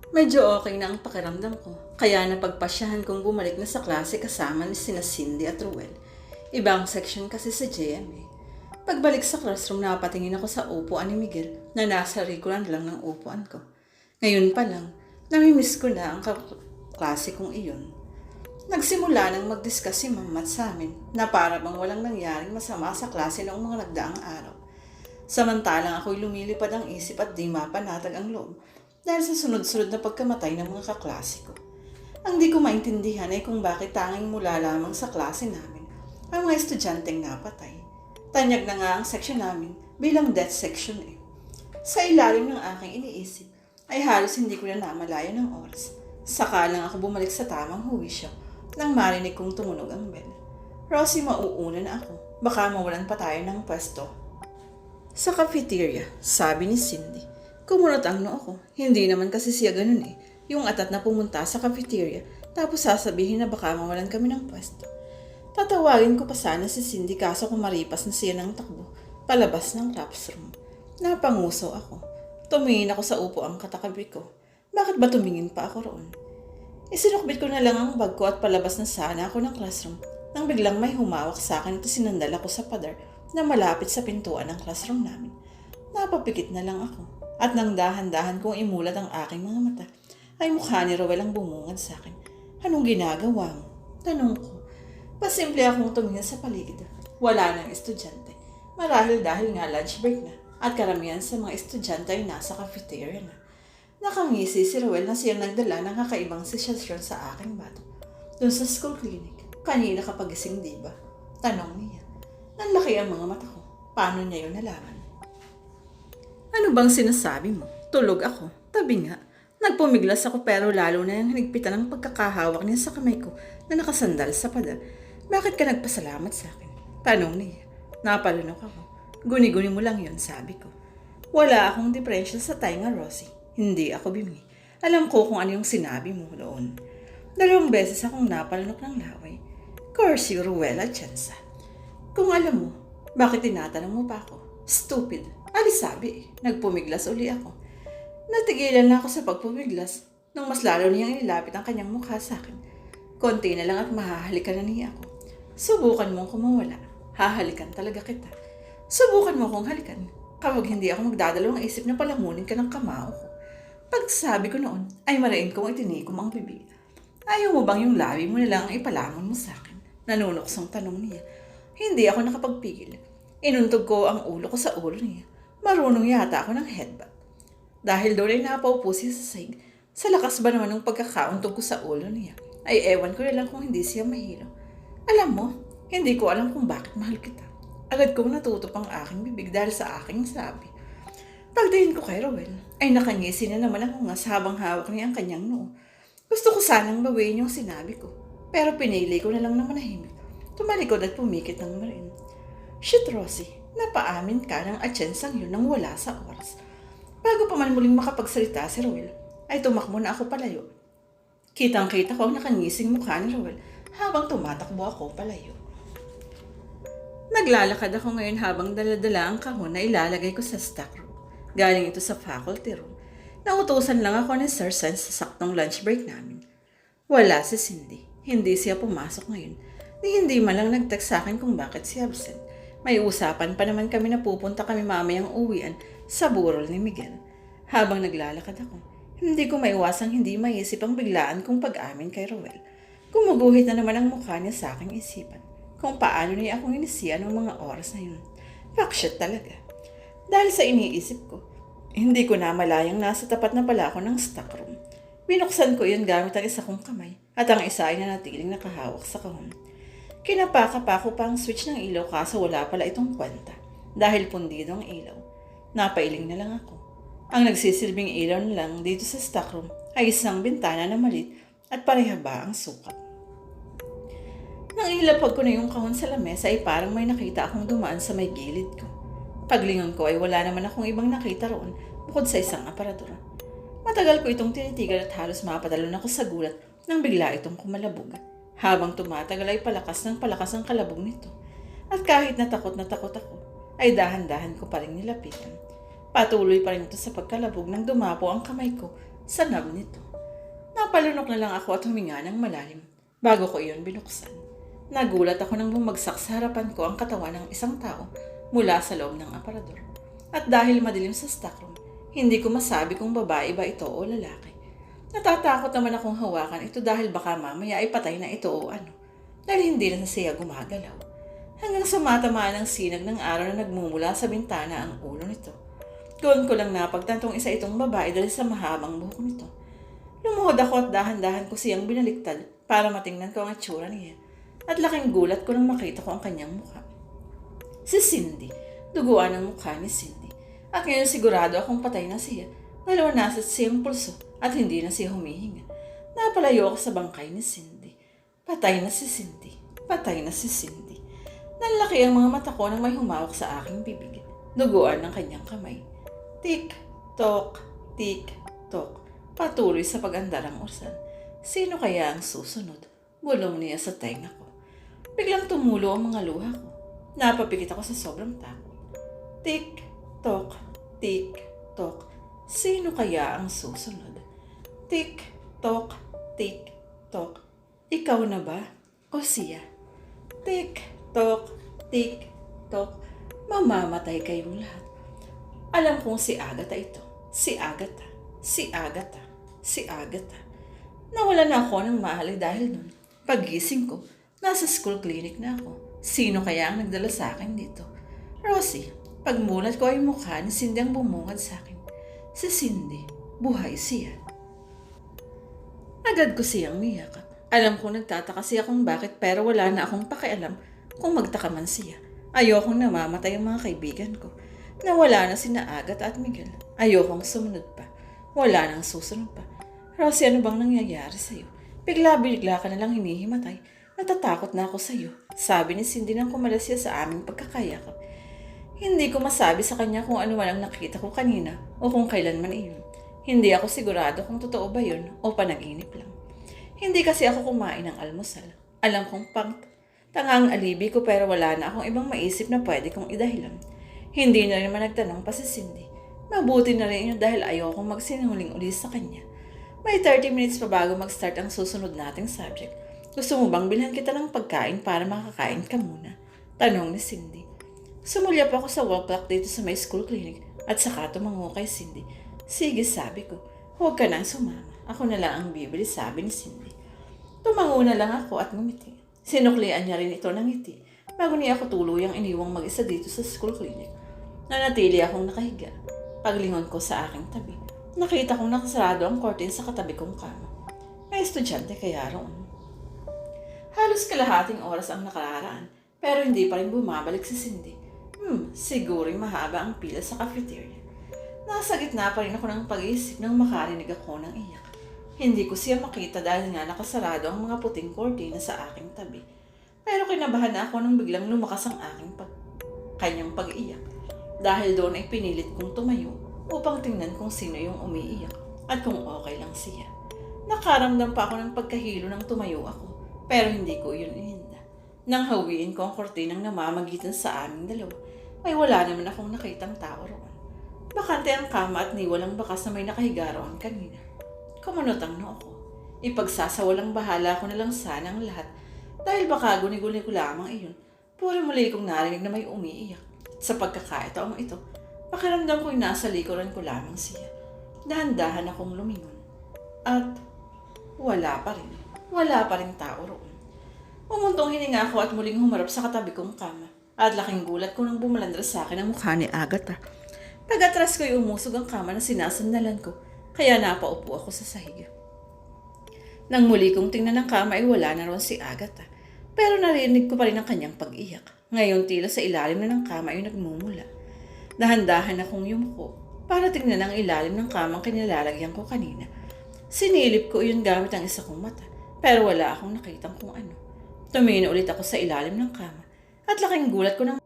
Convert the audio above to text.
Medyo okay na ang pakiramdam ko, kaya napagpasyahan kong bumalik na sa klase kasama ni sina Cindy at Ruel. Ibang section kasi sa JMA. Pagbalik sa classroom, napatingin ako sa upuan ni Miguel na nasa rikuran lang ng upuan ko. Ngayon pa lang, namimiss ko na ang klase kong iyon. Nagsimula nang mag-discuss si Mamat sa amin na para bang walang nangyaring masama sa klase noong mga nagdaang araw. Samantalang ako'y lumilipad ang isip at di mapanatag ang loob dahil sa sunod-sunod na pagkamatay ng mga kaklase ko. Ang di ko maintindihan ay kung bakit tanging mula lamang sa klase namin ang mga estudyanteng napatay. Tanyag na nga ang section namin bilang death section eh. Sa ilalim ng aking iniisip ay halos hindi ko na namalayan ng oras. Saka lang ako bumalik sa tamang huwisyo nang marinig kong tumunog ang bell. Rosie, mauuna na ako. Baka mawalan pa tayo ng pwesto. Sa cafeteria, sabi ni Cindy. Kumunot ang noo ko. Hindi naman kasi siya ganun eh. Yung atat na pumunta sa cafeteria tapos sasabihin na baka mawalan kami ng pwesto. Tatawagin ko pa sana si Cindy kaso kumaripas na siya ng takbo palabas ng classroom. Napanguso ako. Tumingin ako sa upo ang katakabi ko. Bakit ba tumingin pa ako roon? Isinukbit ko na lang ang bag ko at palabas na sana ako ng classroom nang biglang may humawak sa akin at sinandal ako sa pader na malapit sa pintuan ng classroom namin. Napapikit na lang ako at nang dahan-dahan kong imulat ang aking mga mata ay mukha ni Rowel ang bumungad sa akin. Anong ginagawa mo? Tanong ko. Pasimple akong tumingin sa paligid. Wala nang estudyante. Marahil dahil nga lunch break na at karamihan sa mga estudyante ay nasa cafeteria na. Nakangisi si Rowel na siyang nagdala ng kakaibang sensasyon sa aking bato. Doon sa school clinic, kanina kapagising di ba? Tanong niya. Nanlaki ang mga mata ko. Paano niya yun nalaman? Ano bang sinasabi mo? Tulog ako. Tabi nga. Nagpumiglas ako pero lalo na yung hinigpitan ng pagkakahawak niya sa kamay ko na nakasandal sa pader. Bakit ka nagpasalamat sa akin? Tanong niya. Napalunok ako. Guni-guni mo lang yun, sabi ko. Wala akong depression sa tainga, Rosie. Hindi ako bimi. Alam ko kung ano yung sinabi mo noon. 2 beses akong napalunok ng laway. Curse you, Ruela Chansa. Kung alam mo, bakit tinatanong mo pa ako? Stupid. Alisabi eh. Nagpumiglas uli ako. Natigilan na ako sa pagpumiglas nang mas lalo niyang inilapit ang kanyang mukha sa akin. Konti na lang at mahahalikan na niya ako. Subukan mong kumawala. Hahalikan talaga kita. Subukan mo kong halikan. Kapag hindi ako magdadalawang isip na palamunin ka ng kamao ko. Pagsabi ko noon, ay marain kong itinikom ang bibig. Ayaw mo bang yung labi mo na lang ang ipalamon mo sa akin? Nanunoksong tanong niya. Hindi ako nakapagpigil. Inuntog ko ang ulo ko sa ulo niya. Marunong yata ako ng headbutt. Dahil doon ay napaupo siya sa sahig. Sa lakas ba naman ng pagkakauntog ko sa ulo niya? Ay ewan ko na lang kung hindi siya mahilo. Alam mo, hindi ko alam kung bakit mahal kita. Agad kong natutop ang aking bibig dahil sa aking sabi. Pagdating ko kay Rowel, ay nakangisi na naman ako nga habang hawak niya ang kanyang noo. Gusto ko sanang bawiin yung sinabi ko, pero pinili ko na lang na manahimik. Tumalikod at pumikit ng marin. Shit, Rosie, napaamin ka ng atsensang yun nang wala sa oras. Bago pa man muling makapagsalita si Rowel, ay tumakbo na ako palayo. Kitang-kita ko ang nakangising mukha ni Rowel habang tumatakbo ako palayo. Naglalakad ako ngayon habang daladala ang kahon na ilalagay ko sa stock room. Galing ito sa faculty room. Nautusan lang ako ni Sir Sense sa saktong lunch break namin. Wala si Cindy. Hindi siya pumasok ngayon. Hindi man lang nag-text sa akin kung bakit siya absent. May usapan pa naman kami na pupunta kami mamayang uwian sa burol ni Miguel. Habang naglalakad ako, hindi ko maiwasang hindi maisip ang biglaan kong pag-amin kay Rowel. Gumuguhit na naman ang mukha niya sa aking isipan kung paano niya akong inisiya ng mga oras na yun. Fuckshit talaga. Dahil sa iniisip ko, hindi ko na malayang nasa tapat na pala ako ng stockroom. Binuksan ko yun gamit ang isa kong kamay at ang isa ay nanatiling nakahawak sa kahon. Kinapaka ko pa ang switch ng ilaw kaso wala pala itong kwenta dahil pundido ang ilaw. Napailing na lang ako. Ang nagsisilbing ilaw na lang dito sa stockroom ay isang bintana na malit at parehaba ang sukat. Nang ilapag ko na yung kahon sa lamesa ay parang may nakita akong dumaan sa may gilid ko. Paglingon ko ay wala naman akong ibang nakita roon bukod sa isang aparadora. Matagal ko itong tinitigan at halos mapadalon ako sa gulat nang bigla itong kumalabog. Habang tumatagal ay palakas ng palakas ang kalabog nito. At kahit natakot ako, ay dahan-dahan ko pa rin nilapitan. Patuloy pa rin ito sa pagkalabog nang dumapo ang kamay ko sa nab nito. Napalunok na lang ako at huminga ng malalim bago ko iyon binuksan. Nagulat ako nang bumagsak sa harapan ko ang katawan ng isang tao mula sa loob ng aparador. At dahil madilim sa stockroom, hindi ko masabi kung babae ba ito o lalaki. Natatakot naman akong hawakan ito dahil baka mamaya ay patay na ito o ano. Dahil hindi na siya gumagalaw. Hanggang sa matamaan ng sinag ng araw na nagmumula sa bintana ang ulo nito. Doon ko lang napagtantong isa itong babae dahil sa mahabang buhok nito. Lumuhod ako at dahan-dahan ko siyang binaliktad para matingnan ko ang itsura niya. At laking gulat ko nang makita ko ang kanyang mukha. Si Cindy. Duguan ang mukha ni Cindy. At ngayon sigurado akong patay na siya. Dalawa nasa siyang pulso at hindi na siya humihinga. Napalayo ako sa bangkay ni Cindy. Patay na si Cindy. Patay na si Cindy. Nanlaki ang mga mata ko nang may humawak sa aking bibig. Duguan ng kanyang kamay. Tik-tok, tik-tok. Patuloy sa pag-andar ang orsan. Sino kaya ang susunod? Bulong niya sa tenga ko. Biglang tumulo ang mga luha ko. Napapikit ako sa sobrang takot. Tik-tok, tik-tok. Sino kaya ang susunod? Tik-tok, tik-tok. Ikaw na ba? O siya? Tik-tok, tik-tok. Mamamatay kayong lahat. Alam kong si Agatha ito. Si Agatha. Si Agatha. Si Agatha. Nawala na ako ng mahali dahil nun. Pagising ko, nasa school clinic na ako. Sino kaya ang nagdala sa akin dito? Rosie, pagmulat ko ay mukha ni Cindy ang bumungad sa akin. Si Cindy, buhay siya. Agad ko siyang niyakap. Alam ko nagtataka siya kung bakit pero wala na akong pakialam kung magtaka man siya. Ayokong namamatay ang mga kaibigan ko. Nawala na sina Agatha at Miguel. Ayokong sumunod pa. Wala nang susunod pa. Rosie, ano bang nangyayari sa'yo? Bigla-bigla ka na lang hinihimatay. Natatakot na ako sa'yo. Sabi ni Cindy nang kumalas siya sa aming pagkakayakap. Hindi ko masabi sa kanya kung ano man ang nakita ko kanina o kung kailan man iyon. Hindi ako sigurado kung totoo ba yun o panaginip lang. Hindi kasi ako kumain ng almusal. Alam kong tangang alibi ko pero wala na akong ibang maisip na pwede kong idahilan. Hindi na rin nagtanong pa si Cindy. Mabuti na rin yun dahil ayokong magsinungaling uli sa kanya. May 30 minutes pa bago mag-start ang susunod nating subject. Gusto mo bang bilhan kita ng pagkain para makakain ka muna? Tanong ni Cindy. Sumulyap ako sa wall clock dito sa may school clinic at saka tumango kay Cindy. Sige, sabi ko. Huwag ka nang sumama. Ako na lang ang bibili, sabi ni Cindy. Tumango na lang ako at ngumiti. Sinuklian niya rin ito ng ngiti bago niya ako tuluyang iniwang mag-isa dito sa school clinic. Nanatili akong nakahiga. Paglingon ko sa aking tabi, nakita kong nakasarado ang curtain sa katabi kong kama. May estudyante kaya roon. Halos kalahating oras ang nakararaan, pero hindi pa rin bumabalik si Cindy. Siguro'y mahaba ang pila sa cafeteria. Nasa gitna pa rin ako ng pag-iisip nang makarinig ako ng iyak. Hindi ko siya makita dahil nga nakasarado ang mga puting kortina sa aking tabi. Pero kinabahan na ako nang biglang lumakas ang aking kanyang pag-iyak. Dahil doon ay pinilit kong tumayo upang tingnan kung sino yung umiiyak at kung okay lang siya. Nakaramdam pa ako ng pagkahilo nang tumayo ako, pero hindi ko yun ininda. Nang hawiin ko ang kortinang namamagitan sa aming dalawa, ay wala naman akong nakitang tao roon. Bakante ang kama at niwalang bakas na may nakahiga roon kanina. Kumunot ang noo ko. Ipagsasawalang bahala ko na lang sana ang lahat dahil baka guni-guni ko lamang iyon. Puro muli kong narinig na may umiiyak. Sa pagkakataong ito, pakiramdam ko'y nasa likuran ko lamang siya. Dahan-dahan akong lumingon. At wala pa rin. Wala pa rin tao roon. Umuntong hininga ako at muling humarap sa katabi kong kama. At laking gulat ko nang bumalandras sa akin ang mukha ni Agatha. Pag-atras ko'y umusog ang kama na sinasandalan ko, kaya napaupo ako sa sahig. Nang muli kong tingnan ang kama ay wala na roon si Agatha. Pero narinig ko pa rin ang kanyang pag-iyak. Ngayon tila sa ilalim na ng kama ay nagmumula. Dahan-dahan akong yumuko para tingnan ang ilalim ng kamang kinilalagyan ko kanina. Sinilip ko yun gamit ang isa kong mata, pero wala akong nakitang kung ano. Tumingin ulit ako sa ilalim ng kama at laking gulat ko nang